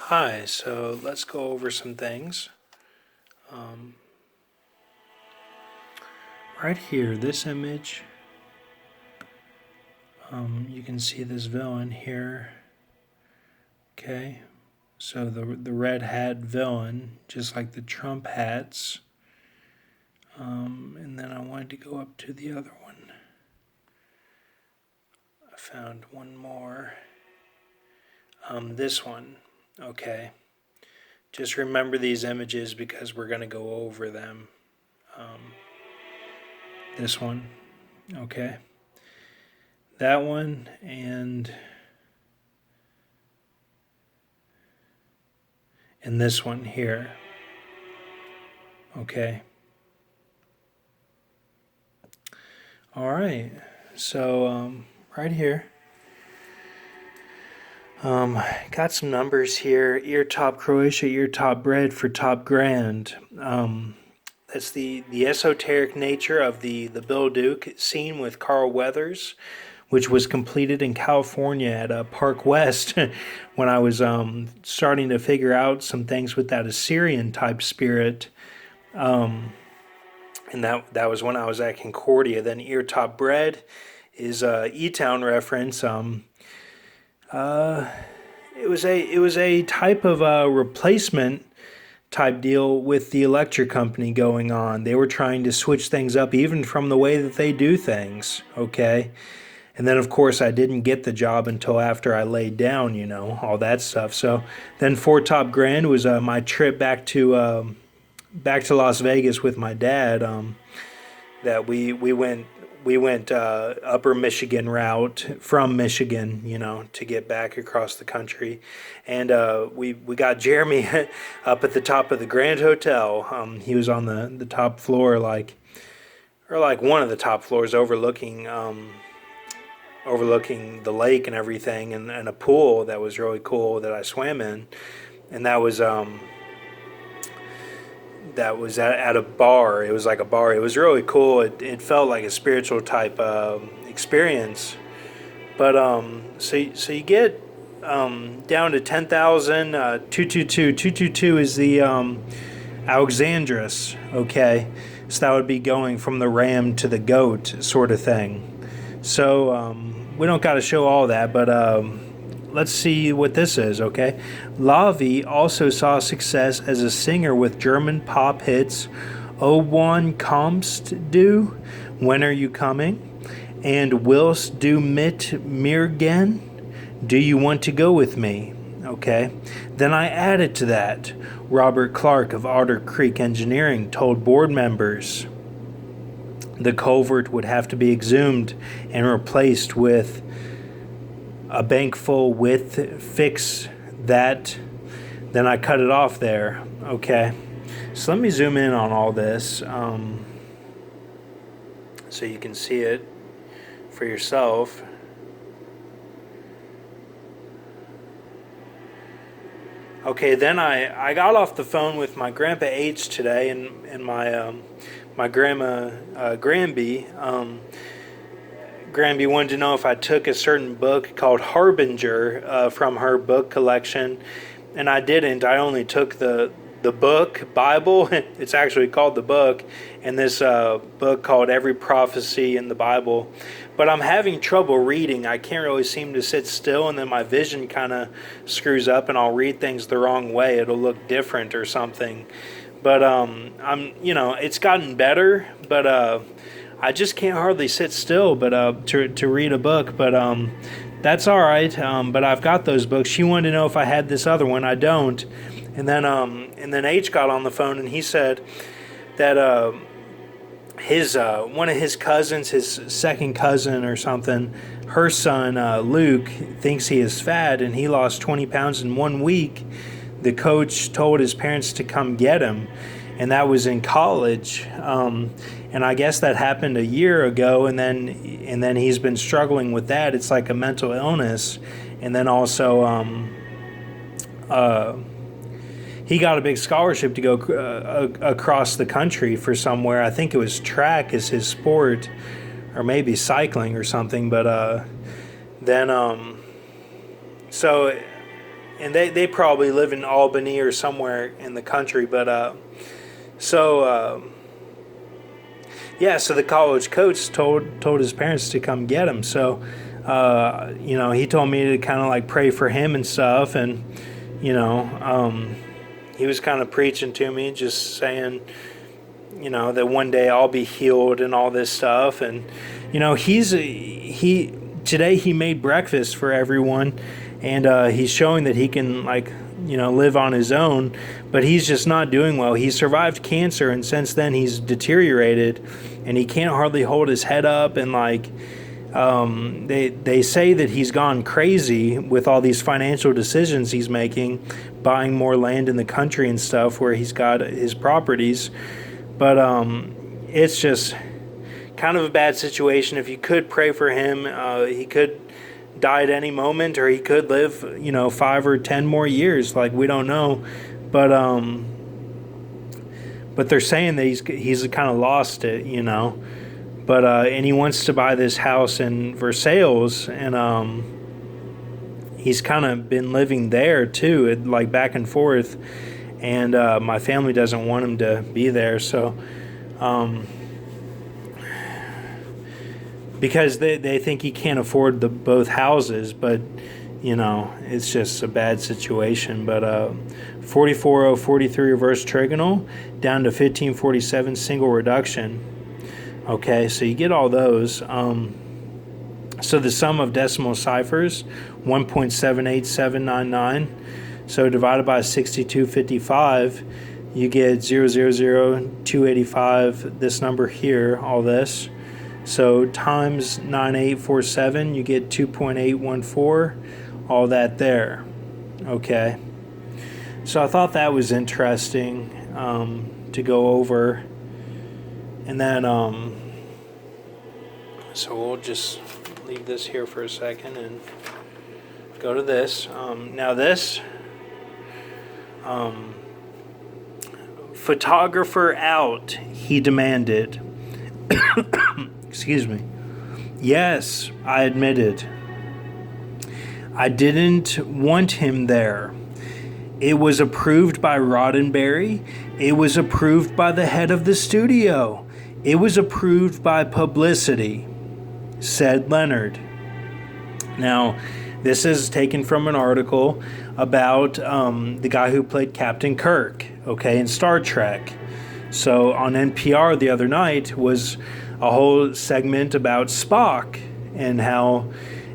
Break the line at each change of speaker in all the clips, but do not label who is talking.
Hi, so let's go over some things. Um, right here, this image, you can see this villain here. Okay, so the red hat villain, just like the Trump hats. And then I wanted to go up to the other one. I found one more. This one. Okay. Just remember these images because we're going to go over them. This one. Okay. That one and this one here. Okay. All right. So right here, got some numbers here. Ear top Croatia, ear top bread for top grand. That's the esoteric nature of the Bill Duke scene with Carl Weathers, which was completed in California at Park West when I was starting to figure out some things with that Assyrian type spirit. And that was when I was at Concordia. Then Ear Top Bread is a E-Town reference. It was a type of replacement type deal with the electric company going on. They were trying to switch things up even from the way that they do things. Okay. And then, of course, I didn't get the job until after I laid down, all that stuff. So then, Four Top Grand was my trip back to Las Vegas with my dad. That we went upper Michigan route from Michigan, to get back across the country, and we got Jeremy up at the top of the Grand Hotel. He was on the top floor, or one of the top floors, overlooking the lake and everything, and a pool that was really cool that I swam in, and that was at a bar. It was like a bar. It was really cool. It felt like a spiritual type experience. But so you get down to 10,000. 222 is the Alexandrus. Okay, so that would be going from the ram to the goat sort of thing. So we don't got to show all that, but let's see what this is, okay? Lavi also saw success as a singer with German pop hits O Wann Kommst Du, When Are You Coming? And Willst du mit mir gehen? Do You Want to Go With Me? Okay. Then I added to that. Robert Clark of Otter Creek Engineering told board members the culvert would have to be exhumed and replaced with a bank full width. Fix that. Then I cut it off there. Okay. So let me zoom in on all this so you can see it for yourself. Okay, then I got off the phone with my grandpa H today and my grandma Granby. Granby wanted to know if I took a certain book called Harbinger from her book collection, and I didn't. I only took the book Bible. It's actually called the book, and this book called Every Prophecy in the Bible. But I'm having trouble reading. I can't really seem to sit still, and then my vision kind of screws up, and I'll read things the wrong way. It'll look different or something. But it's gotten better, but I just can't hardly sit still, but to read a book. But that's all right. But I've got those books. She wanted to know if I had this other one. I don't. And then H got on the phone and he said that his one of his cousins, his second cousin or something, her son Luke thinks he is fat and he lost 20 pounds in 1 week. The coach told his parents to come get him, and that was in college. And I guess that happened a year ago, and then he's been struggling with that. It's like a mental illness, and then also he got a big scholarship to go across the country for somewhere. I think it was track is his sport, or maybe cycling or something. But then so and they probably live in Albany or somewhere in the country. But yeah, so the college coach told his parents to come get him. So he told me to kind of like pray for him and stuff, and he was kind of preaching to me, just saying, that one day I'll be healed and all this stuff. And today he made breakfast for everyone, and he's showing that he can live on his own, but he's just not doing well. He survived cancer, and since then he's deteriorated, and he can't hardly hold his head up, and they say that he's gone crazy with all these financial decisions he's making, buying more land in the country and stuff where he's got his properties. But it's just kind of a bad situation. If you could pray for him, he could die at any moment, or he could live 5 or 10 more years. We don't know, but they're saying that he's kind of lost it, but and he wants to buy this house in Versailles, and he's kind of been living there too, back and forth, and my family doesn't want him to be there, so because they think he can't afford both houses, but it's just a bad situation. But 44043 reverse trigonal down to 1547 single reduction. Okay, so you get all those. So the sum of decimal ciphers, 1.78799. So divided by 6255, you get 0000285, this number here, all this. So times 9847, you get 2.814, all that there. Okay. So I thought that was interesting to go over. And then, so we'll just leave this here for a second and go to this. Now this, photographer out, he demanded. Excuse me. Yes, I admitted. I didn't want him there. It was approved by Roddenberry. It was approved by the head of the studio. It was approved by publicity, said Leonard. Now, this is taken from an article about the guy who played Captain Kirk, in Star Trek. So on NPR the other night was a whole segment about Spock and how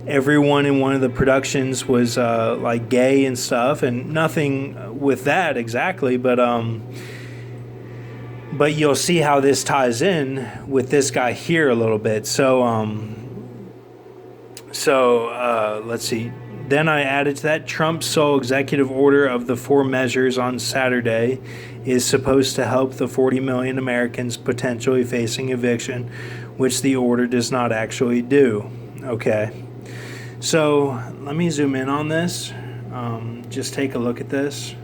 everyone in one of the productions was gay and stuff, and nothing with that exactly, but you'll see how this ties in with this guy here a little bit. So let's see. Then I added to that, Trump's sole executive order of the 4 measures on Saturday is supposed to help the 40 million Americans potentially facing eviction, which the order does not actually do. Okay. So let me zoom in on this. Just take a look at this.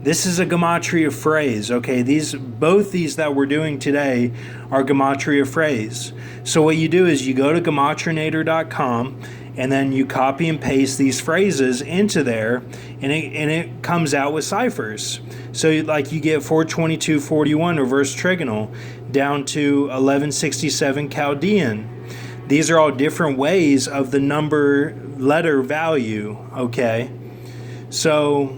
This is a gematria phrase. Okay, both these that we're doing today are gematria phrase. So what you do is you go to gematrinator.com and then you copy and paste these phrases into there, and it comes out with ciphers. So you get 42241 reverse trigonal down to 1167 Chaldean. These are all different ways of the number letter value, okay? So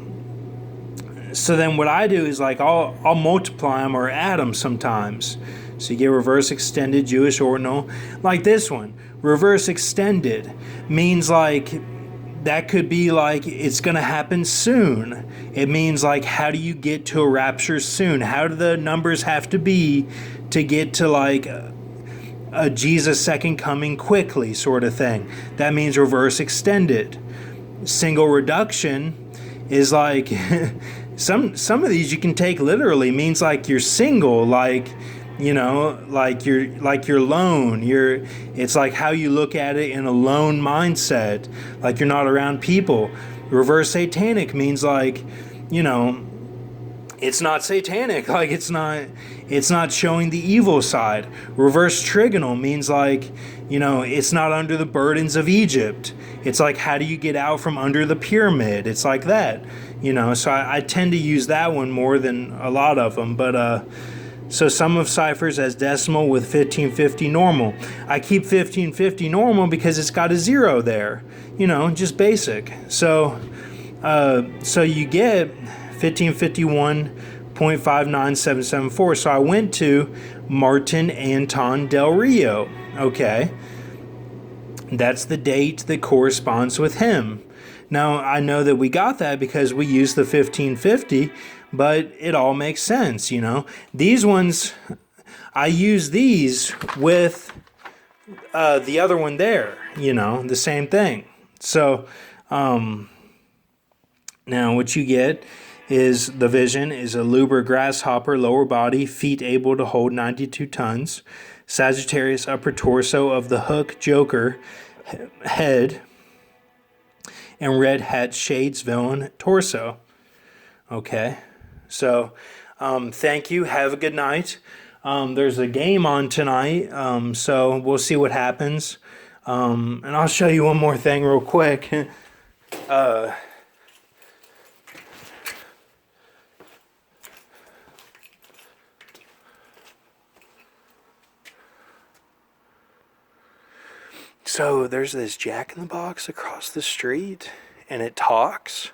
then what I do is I'll multiply them or add them sometimes. So you get reverse extended Jewish ordinal, like this one. Reverse extended means that could be it's going to happen soon. It means how do you get to a rapture soon? How do the numbers have to be to get to a Jesus second coming quickly sort of thing? That means reverse extended. Single reduction is some of these you can take literally, means you're single, you're lone. It's how you look at it in a lone mindset, you're not around people. Reverse satanic means it's not satanic. Like it's not showing the evil side. Reverse trigonal means like, it's not under the burdens of Egypt. It's like, how do you get out from under the pyramid? It's like that. So I tend to use that one more than a lot of them. But so sum of ciphers as decimal with 1550 normal. I keep 1550 normal because it's got a 0 there. Just basic. So you get 1551.59774. So I went to Martin Anton Del Rio. Okay. That's the date that corresponds with him. Now, I know that we got that because we used the 1550, but it all makes sense, These ones, I use these with the other one there, the same thing. So, now what you get is the vision is a Luber grasshopper, lower body, feet able to hold 92 tons. Sagittarius, upper torso of the hook Joker head, and red hat shades villain torso. Okay, so thank you. Have a good night. There's a game on tonight, so we'll see what happens. And I'll show you one more thing real quick. So there's this Jack in the Box across the street, and it talks.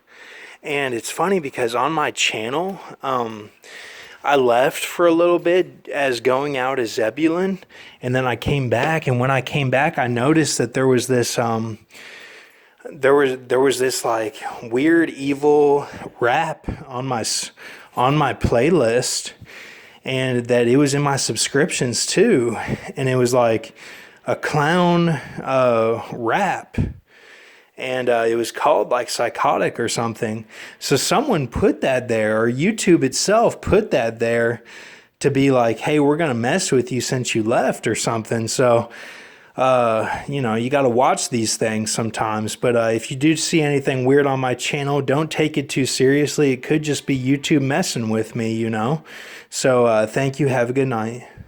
And it's funny because on my channel, I left for a little bit as going out as Zebulon, and then I came back. And when I came back, I noticed that there was this this like weird evil rap on my playlist, and that it was in my subscriptions too, and it was like a clown rap, and it was called like Psychotic or something. So someone put that there, or YouTube itself put that there to be like, hey, we're going to mess with you since you left or something. So, you got to watch these things sometimes. But if you do see anything weird on my channel, don't take it too seriously. It could just be YouTube messing with me, So thank you. Have a good night.